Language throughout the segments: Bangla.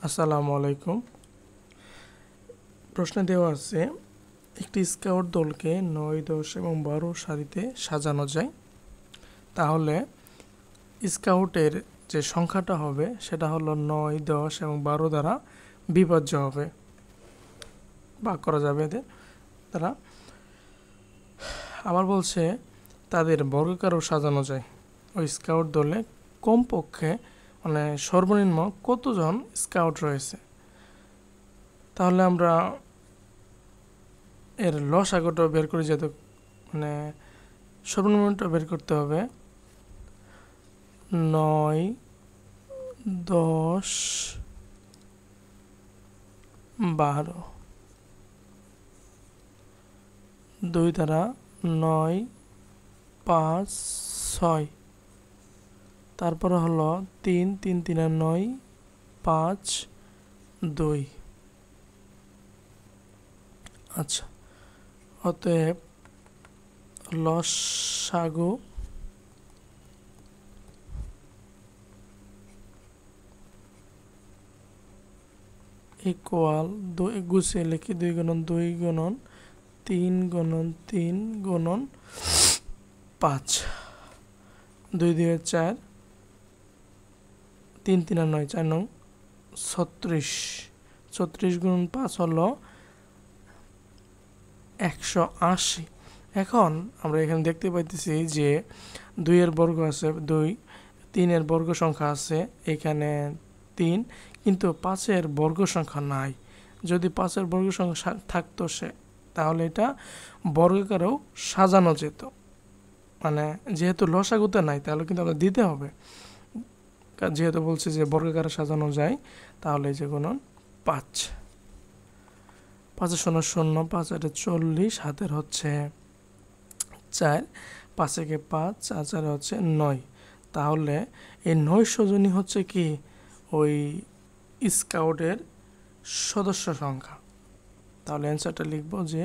আসসালামু আলাইকুম। প্রশ্নে দেওয়া আছে একটি স্কাউট দলকে ৯, ১০ এবং ১২ সারিতে সাজানো যায়, তাহলে স্কাউটের যে সংখ্যাটা হবে সেটা হলো ৯, ১০ এবং ১২ দ্বারা বিভাজ্য হবে, ভাগ করা যাবে এদের দ্বারা। আবার বলছে তাদের বর্গাকারও সাজানো যায়। ওই স্কাউট দলে কমপক্ষে মানে সর্বনিম্ন কতজন স্কাউট রয়েছে, তাহলে আমরা এর লসাগুটা বের করে যেতে মানে সর্বনিম্নটা বের করতে হবে। ৯, ১০, ১২ ২ দ্বারা ৯, ৫, ৬, তারপরে হলো ৩, ৩ ৩ ৯, ৫, ২। আচ্ছা, অতএব লসাগু ইকুয়াল গুছিয়ে লিখি ২ গুণন ২ গুণন ৩ গুণন ৩ গুণন ৫, ২ ২ ৪, ৩ ৩ ৯, ৪ নং ৩৬, ৩৬ গুণন ৫ হলো ১৮০। এখন আমরা এখানে দেখতে পাইতেছি যে ২ এর বর্গ আছে ২, ৩ এর বর্গ সংখ্যা আছে এখানে ৩, কিন্তু ৫ এর বর্গ সংখ্যা নাই। যদি ৫ এর বর্গ সংখ্যা থাকতো তাহলে এটা বর্গাকারেও সাজানো যেত। মানে যেহেতু লসাগুতে নাই তাহলে কিন্তু আমরা দিতে হবে, যেহেতু বলছে যে বর্গাকারে সাজানো যায়, তাহলে এই যে গুণন ৫, ৫ শূন্য শূন্য, ৫ আটে ৪০, হাতের হচ্ছে ৪, ৫ একে ৫, ৪ চারে হচ্ছে ৯। তাহলে এই ৯০০ জনই হচ্ছে কি ওই স্কাউটের সদস্য সংখ্যা। তাহলে অ্যান্সারটা লিখব যে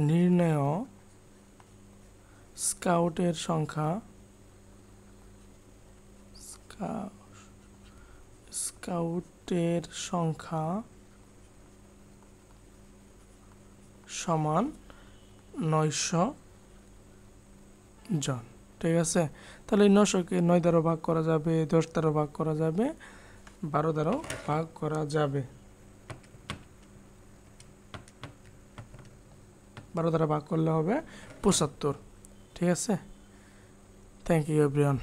নির্ণয় স্কাউটের সংখ্যা সমান ৯০০ জন। ঠিক আছে, তাহলে এই ৯০০কে ৯ দ্বারা ভাগ করা যাবে, ১০ দ্বারা ভাগ করা যাবে, ১২ দ্বারাও ভাগ করা যাবে। ১২ দ্বারা ভাগ করলে হবে ৭৫। ঠিক আছে, থ্যাংক ইউ এভরিওয়ান।